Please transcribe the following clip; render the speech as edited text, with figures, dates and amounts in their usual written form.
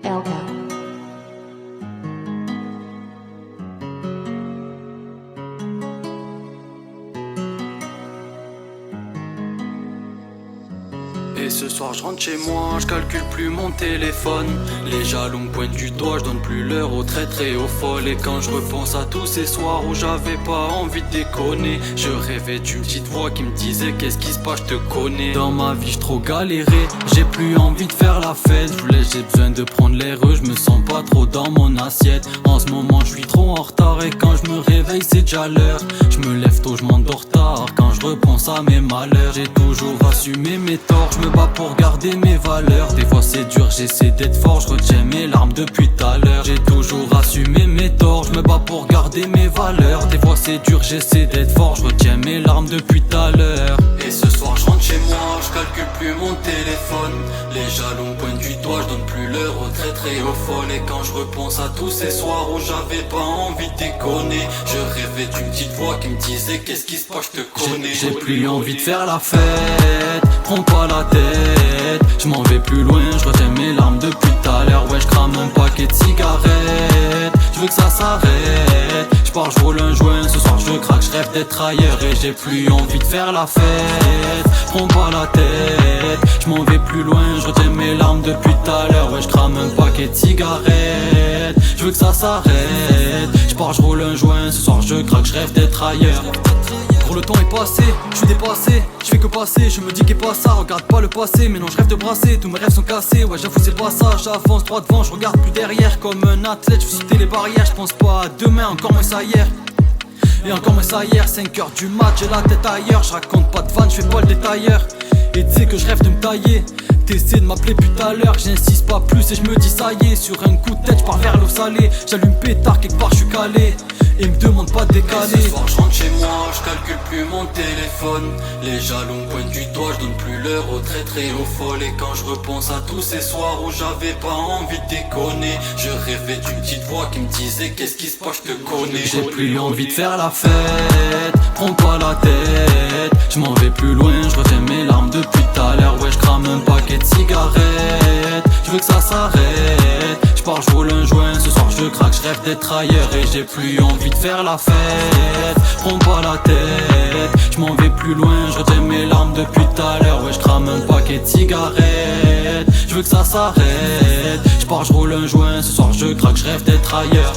Elga. Et ce soir je rentre chez moi, je calcule plus mon téléphone. Les jaloux me pointent du doigt, je donne plus l'heure aux traîtres et aux folles. Et quand je repense à tous ces soirs où j'avais pas envie de déconner, je rêvais d'une petite voix qui me disait qu'est-ce qui se passe, je te connais. Dans ma vie j'ai trop galéré, j'ai plus envie de faire la fête. J'ai besoin de prendre l'air, je me sens pas trop dans mon assiette. En ce moment je suis trop en retard et quand je me réveille c'est déjà l'heure. Je me lève tôt, je m'endors tard, quand je repense à mes malheurs. J'ai toujours assumé mes torts, je me bats pour garder mes valeurs. Des fois c'est dur, j'essaie d'être fort, je retiens mes larmes depuis tout à l'heure. J'ai toujours assumé mes torts, je me bats pour garder mes valeurs. Des fois c'est dur, j'essaie d'être fort, je retiens mes larmes depuis tout à l'heure. Et ce soir je rentre chez moi, je calcule plus mon téléphone. Les jaloux me pointent du doigt, je donne plus l'heure aux traîtres et aux folles. Et quand je repense à tous ces soirs où j'avais pas envie de déconner, je rêvais d'une petite voix qui me disait qu'est-ce qui se passe, je te connais. J'ai plus envie de faire la fête, prends pas la tête. Je m'en vais plus loin, je retiens mes larmes depuis tout à l'heure. Ouais, je crame un paquet de cigarettes, je veux que ça s'arrête. Je pars, je roule un joint, ce soir je craque, je rêve d'être ailleurs. Et j'ai plus envie de faire la fête, prends pas la tête. Je m'en vais plus loin, je retiens mes larmes depuis tout à l'heure. Ouais, je crame un paquet de cigarettes, je veux que ça s'arrête. Je pars, je roule un joint, ce soir je craque, je rêve d'être ailleurs. Gros, le temps est passé, je suis dépassé, je fais que passer, je me dis qu'est pas ça, regarde pas le passé, mais non je rêve de brasser, tous mes rêves sont cassés, ouais j'avoue c'est pas ça, j'avance droit devant, je regarde plus derrière, comme un athlète, je veux sauter les barrières, je pense pas à demain, encore moins ça hier. Et encore moins ça hier, 5h du mat, j'ai la tête ailleurs, je raconte pas de vanne, je fais pas le détailleur. Et tu sais que je rêve de me tailler, t'essaies de m'appeler plus tout à l'heure, j'insiste pas plus et je me dis ça y est. Sur un coup de tête, je pars vers l'eau salée, j'allume pétard, quelque part je suis calé. Et me demande pas de décaler. Ce soir je rentre chez moi, je calcule plus mon téléphone. Les jaloux me pointent du doigt, je donne plus l'heure aux traîtres et aux folles. Et quand je repense à tous ces soirs où j'avais pas envie de déconner, je rêvais d'une petite voix qui me disait qu'est-ce qui se passe, je te connais. J'ai plus envie de faire la fête, prends pas la tête. Je m'en vais plus loin, je retiens mes larmes depuis tout à l'heure. Ouais, je crame un paquet de cigarettes, je veux que ça s'arrête. Je pars, je roule un joint, ce soir je craque, je rêve d'être ailleurs. Et j'ai plus envie de faire la fête, prends pas la tête. Je m'en vais plus loin, je retiens mes larmes depuis tout à l'heure. Ouais, je crame un paquet de cigarettes, je veux que ça s'arrête. Je pars, je roule un joint, ce soir je craque, je rêve d'être ailleurs.